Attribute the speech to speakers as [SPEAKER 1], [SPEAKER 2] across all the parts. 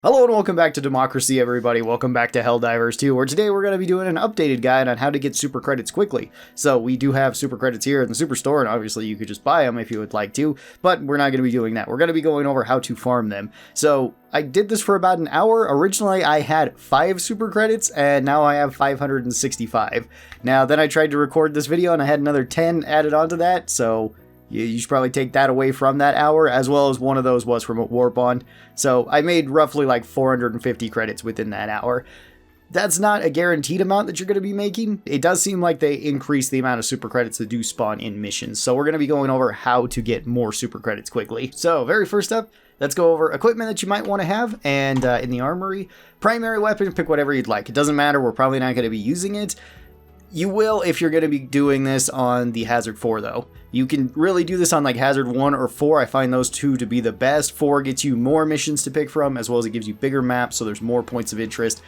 [SPEAKER 1] Hello and welcome back to Democracy, everybody. Welcome back to Helldivers 2, where today we're going to be doing an updated guide on how to get super credits quickly. So we do have super credits here in the superstore, and obviously you could just buy them if you would like to, but we're not going to be doing that. We're going to be going over how to farm them. So I did this for about an hour. Originally I had 5 super credits, and now I have 565. Now then I tried to record this video and I had another 10 added onto that, so you should probably take that away from that hour, as well as one of those was from a war bond. So I made roughly like 450 credits within that hour. That's not a guaranteed amount that you're going to be making. It does seem like they increase the amount of super credits that do spawn in missions. So we're going to be going over how to get more super credits quickly. So very first up, let's go over equipment that you might want to have. And in the armory, primary weapon, pick whatever you'd like. It doesn't matter. We're probably not going to be using it. You will if you're going to be doing this on the Hazard 4 though. You can really do this on like Hazard 1 or 4. I find those two to be the best. 4 gets you more missions to pick from, as well as it gives you bigger maps, so there's more points of interest.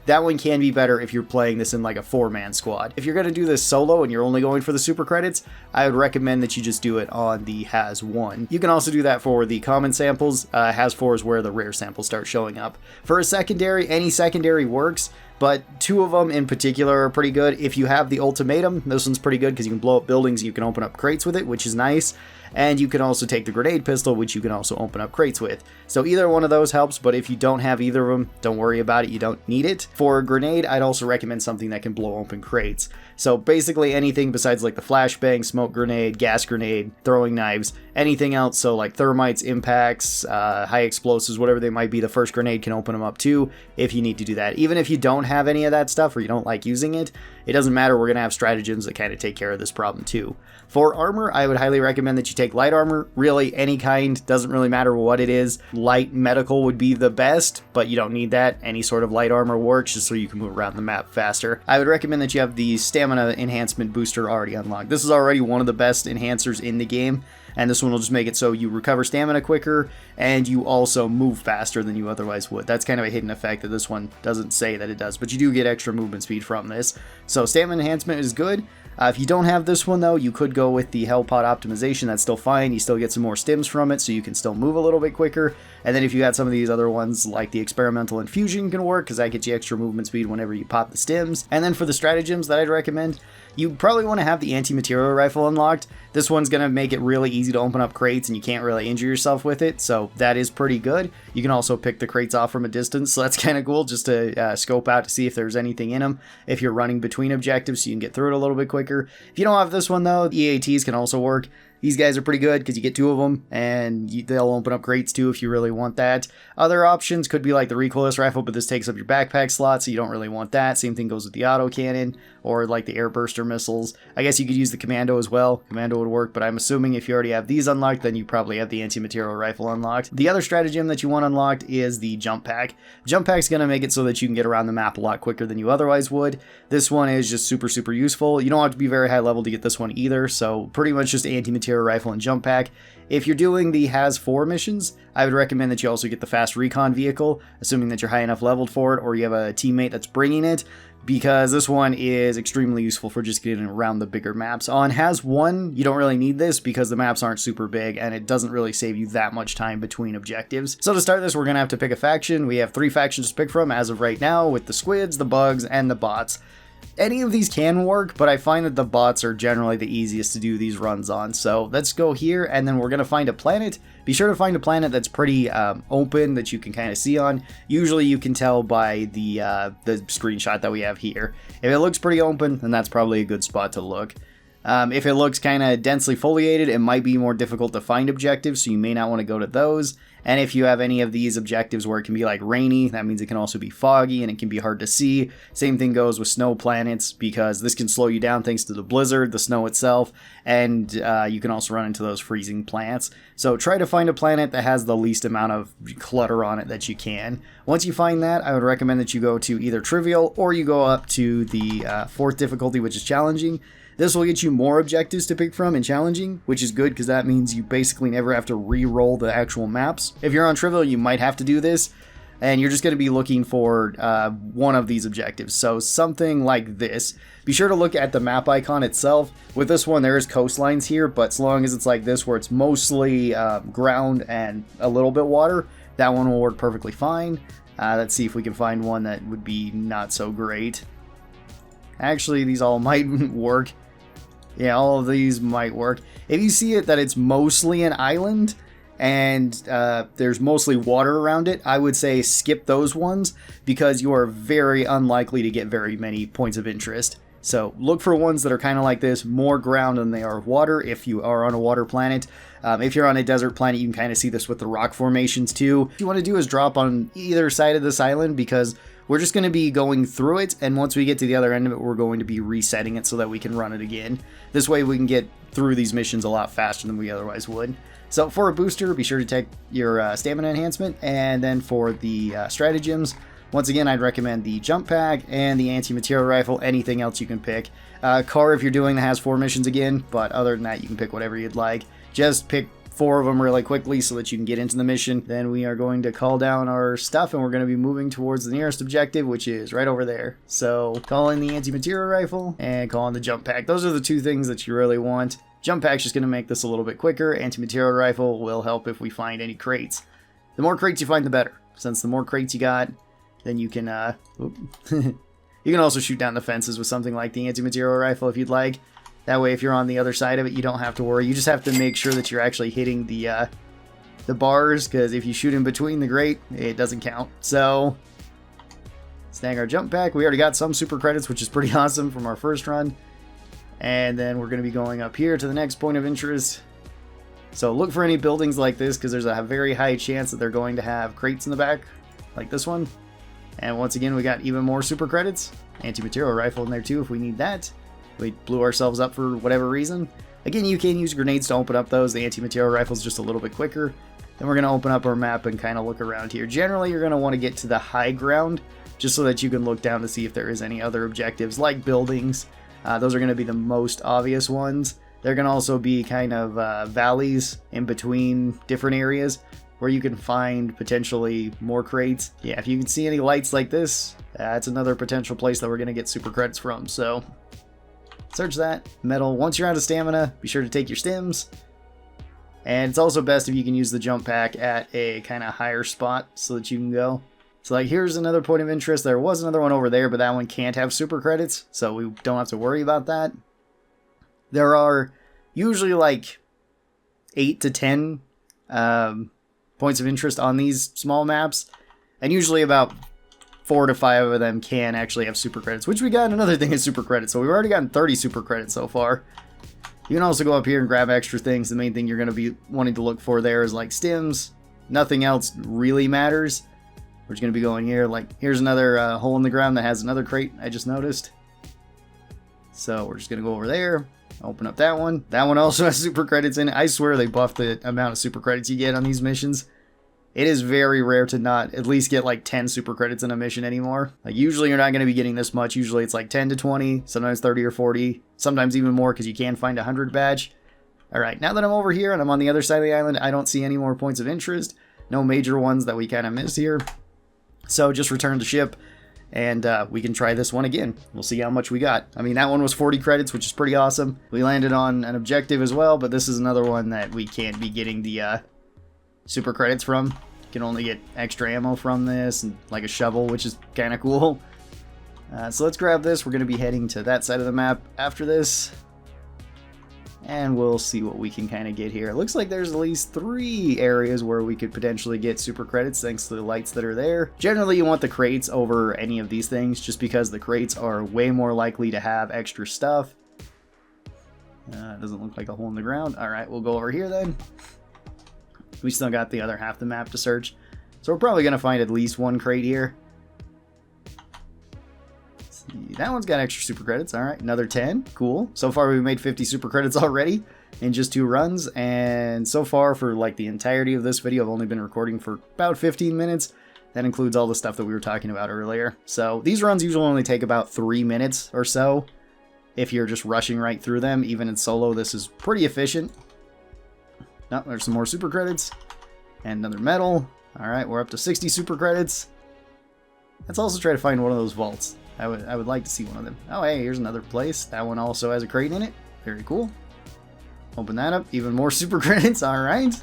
[SPEAKER 1] That one can be better if you're playing this in like a 4-man squad. If you're going to do this solo and you're only going for the super credits, I would recommend that you just do it on the Haz 1. You can also do that for the common samples. Haz 4 is where the rare samples start showing up. For a secondary, any secondary works, but 2 of them in particular are pretty good. If you have the ultimatum, this one's pretty good because you can blow up buildings, you can open up crates with it, which is nice. And you can also take the grenade pistol, which you can also open up crates with. So either one of those helps, but if you don't have either of them, don't worry about it, you don't need it. For a grenade, I'd also recommend something that can blow open crates. So basically anything besides like the flashbang, smoke grenade, gas grenade, throwing knives, anything else, so like thermites, impacts, high explosives, whatever they might be, the first grenade can open them up too if you need to do that. Even if you don't have any of that stuff or you don't like using it, it doesn't matter, we're going to have stratagems that kind of take care of this problem too. For armor, I would highly recommend that you take light armor, really any kind, doesn't really matter what it is. Light medical would be the best, but you don't need that. Any sort of light armor works just so you can move around the map faster. I would recommend that you have the stamina enhancement booster already unlocked. This is already one of the best enhancers in the game, and this one will just make it so you recover stamina quicker and you also move faster than you otherwise would. That's kind of a hidden effect that this one doesn't say that it does, but you do get extra movement speed from this. So stamina enhancement is good. If you don't have this one though, you could go with the Hell Pod optimization. That's still fine. You still get some more stims from it, so you can still move a little bit quicker. And then if you got some of these other ones, like the experimental infusion can work, because that gets you extra movement speed whenever you pop the stims. And then for the stratagems that I'd recommend, you probably want to have the anti-material rifle unlocked. This one's going to make it really easy to open up crates, and you can't really injure yourself with it, so that is pretty good. You can also pick the crates off from a distance, so that's kind of cool, just to scope out to see if there's anything in them, if you're running between objectives, so you can get through it a little bit quicker. If you don't have this one though, EATs can also work. These guys are pretty good because you get 2 of them, and they'll open up crates too if you really want that. Other options could be like the recoilless rifle, but this takes up your backpack slot, so you don't really want that. Same thing goes with the auto cannon, or like the air burster missiles. I guess you could use the commando as well. Commando would work, but I'm assuming if you already have these unlocked, then you probably have the anti-material rifle unlocked. The other stratagem that you want unlocked is the jump pack. Jump pack's going to make it so that you can get around the map a lot quicker than you otherwise would. This one is just super useful. You don't have to be very high level to get this one either, so pretty much just anti-material rifle and jump pack. If you're doing the Haz 4 missions, I would recommend that you also get the fast recon vehicle, assuming that you're high enough leveled for it or you have a teammate that's bringing it, because this one is extremely useful for just getting around the bigger maps. On Haz 1, you don't really need this because the maps aren't super big and it doesn't really save you that much time between objectives. So to start this, we're going to have to pick a faction. We have 3 factions to pick from as of right now, with the squids, the bugs, and the bots. Any of these can work, but I find that the bots are generally the easiest to do these runs on. So let's go here, and then we're going to find a planet. Be sure to find a planet that's pretty open, that you can kind of see on. Usually you can tell by the screenshot that we have here. If it looks pretty open, then that's probably a good spot to look. If it looks kind of densely foliated, it might be more difficult to find objectives, so you may not want to go to those. And if you have any of these objectives where it can be like rainy, that means it can also be foggy and it can be hard to see. Same thing goes with snow planets, because this can slow you down thanks to the blizzard, the snow itself, and you can also run into those freezing plants. So try to find a planet that has the least amount of clutter on it that you can. Once you find that, I would recommend that you go to either trivial or you go up to the 4th difficulty, which is challenging. This will get you more objectives to pick from in challenging, which is good because that means you basically never have to re-roll the actual maps. If you're on trivial, you might have to do this, and you're just going to be looking for one of these objectives. So something like this. Be sure to look at the map icon itself. With this one, there is coastlines here, but as long as it's like this, where it's mostly ground and a little bit water, that one will work perfectly fine. Let's see if we can find one that would be not so great. Actually, these all might work. Yeah, all of these might work. If you see it that it's mostly an island and there's mostly water around it, I would say skip those ones because you are very unlikely to get very many points of interest. So look for ones that are kind of like this, more ground than they are water if you are on a water planet. If you're on a desert planet, you can kind of see this with the rock formations too. What you want to do is drop on either side of this island because we're just going to be going through it, and once we get to the other end of it, we're going to be resetting it so that we can run it again. This way we can get through these missions a lot faster than we otherwise would. So for a booster, be sure to take your stamina enhancement, and then for the stratagems, once again, I'd recommend the jump pack and the anti-material rifle. Anything else you can pick. Karl, if you're doing that, has 4 missions again, but other than that, you can pick whatever you'd like. Just pick 4 of them really quickly so that you can get into the mission. Then we are going to call down our stuff, and we're going to be moving towards the nearest objective, which is right over there. So call in the anti-material rifle and call in the jump pack. Those are the 2 things that you really want. Jump pack's just going to make this a little bit quicker. Anti-material rifle will help if we find any crates. The more crates you find, the better. Since the more crates you got, then you can, you can also shoot down the fences with something like the anti-material rifle if you'd like. That way, if you're on the other side of it, you don't have to worry. You just have to make sure that you're actually hitting the bars, because if you shoot in between the grate, it doesn't count. So, snag our jump pack. We already got some super credits, which is pretty awesome from our first run. And then we're going to be going up here to the next point of interest. So look for any buildings like this, because there's a very high chance that they're going to have crates in the back, like this one. And once again, we got even more super credits. Anti-material rifle in there too if we need that. We blew ourselves up for whatever reason. Again, you can use grenades to open up those. The anti-material rifle is just a little bit quicker. Then we're going to open up our map and kind of look around here. Generally, you're going to want to get to the high ground just so that you can look down to see if there is any other objectives like buildings. Those are going to be the most obvious ones. They're going to also be kind of valleys in between different areas where you can find potentially more crates. Yeah, if you can see any lights like this, that's another potential place that we're going to get super credits from. So search that. Metal. Once you're out of stamina, be sure to take your stims. And it's also best if you can use the jump pack at a kind of higher spot so that you can go. So like here's another point of interest. There was another one over there, but that one can't have super credits, so we don't have to worry about that. There are usually like 8 to 10 points of interest on these small maps, and usually about 4 to 5 of them can actually have super credits, which we got another thing is super credits. So we've already gotten 30 super credits so far. You can also go up here and grab extra things. The main thing you're going to be wanting to look for there is like stims. Nothing else really matters. We're just going to be going here. Like here's another hole in the ground that has another crate I just noticed. So we're just going to go over there. Open up that one. That one also has super credits in it. I swear they buffed the amount of super credits you get on these missions. It is very rare to not at least get like 10 super credits in a mission anymore. Like usually you're not going to be getting this much. Usually it's like 10 to 20, sometimes 30 or 40, sometimes even more because you can find a 100 badge. Alright, now that I'm over here and I'm on the other side of the island, I don't see any more points of interest. No major ones that we kind of miss here. So just return to ship. And we can try this one again. We'll see how much we got. I mean, that one was 40 credits, which is pretty awesome. We landed on an objective as well, but this is another one that we can't be getting the super credits from. You can only get extra ammo from this, and like a shovel, which is kind of cool. So let's grab this. We're going to be heading to that side of the map after this. And we'll see what we can kind of get here. It looks like there's at least 3 areas where we could potentially get super credits thanks to the lights that are there. Generally, you want the crates over any of these things just because the crates are way more likely to have extra stuff. It doesn't look like a hole in the ground. Alright, we'll go over here then. We still got the other half of the map to search. So we're probably going to find at least 1 crate here. That one's got extra super credits. Alright, another 10. Cool. So far we've made 50 super credits already in just 2 runs. And so far for like the entirety of this video, I've only been recording for about 15 minutes. That includes all the stuff that we were talking about earlier. So these runs usually only take about 3 minutes or so. If you're just rushing right through them, even in solo, this is pretty efficient. Oh, there's some more super credits. And another medal. Alright, we're up to 60 super credits. Let's also try to find one of those vaults. I would like to see one of them. Oh, hey, here's another place. That one also has a crate in it. Very cool. Open that up. Even more super credits. All right.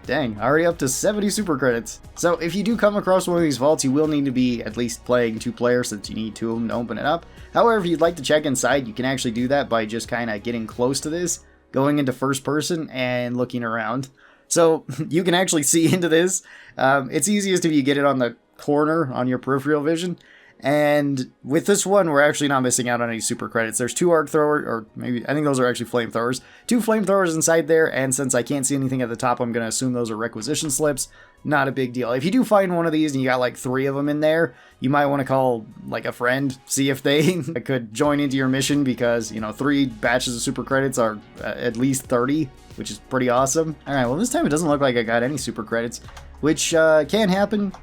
[SPEAKER 1] Dang, already up to 70 super credits. So if you do come across one of these vaults, you will need to be at least playing 2 players since you need 2 of them to open it up. However, if you'd like to check inside, you can actually do that by just kind of getting close to this, going into first person and looking around. So you can actually see into this. It's easiest if you get it on the corner on your peripheral vision. And with this one, we're actually not missing out on any super credits. There's 2 arc throwers, or maybe, I think those are actually flamethrowers. 2 flamethrowers inside there, and since I can't see anything at the top, I'm going to assume those are requisition slips. Not a big deal. If you do find one of these and you got like 3 of them in there, you might want to call like a friend, see if they could join into your mission, because, you know, 3 batches of super credits are at least 30, which is pretty awesome. Alright, well this time it doesn't look like I got any super credits, which can happen.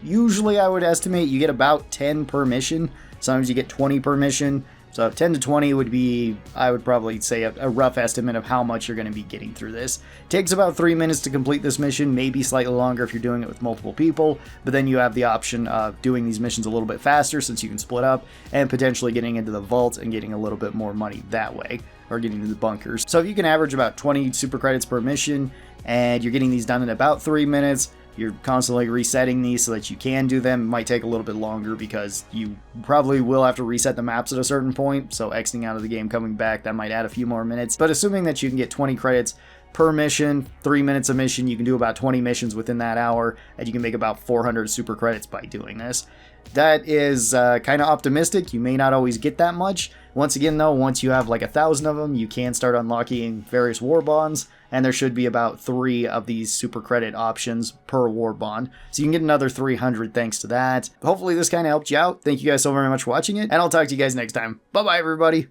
[SPEAKER 1] Usually I would estimate you get about 10 per mission. Sometimes you get 20 per mission. So 10 to 20 would be, I would probably say, a rough estimate of how much you're going to be getting through this. It takes about 3 minutes to complete this mission, maybe slightly longer if you're doing it with multiple people, but then you have the option of doing these missions a little bit faster since you can split up, and potentially getting into the vault and getting a little bit more money that way, or getting into the bunkers. So if you can average about 20 super credits per mission, and you're getting these done in about 3 minutes, you're constantly resetting these so that you can do them. It might take a little bit longer because you probably will have to reset the maps at a certain point, so exiting out of the game, coming back, that might add a few more minutes. But assuming that you can get 20 credits per mission, 3 minutes a mission, you can do about 20 missions within that hour, and you can make about 400 super credits by doing this. That is kind of optimistic. You may not always get that much. Once again though, once you have like 1,000 of them, you can start unlocking various war bonds, and there should be about 3 of these super credit options per war bond. So you can get another 300 thanks to that. Hopefully this kind of helped you out. Thank you guys so very much for watching it, and I'll talk to you guys next time. Bye bye everybody!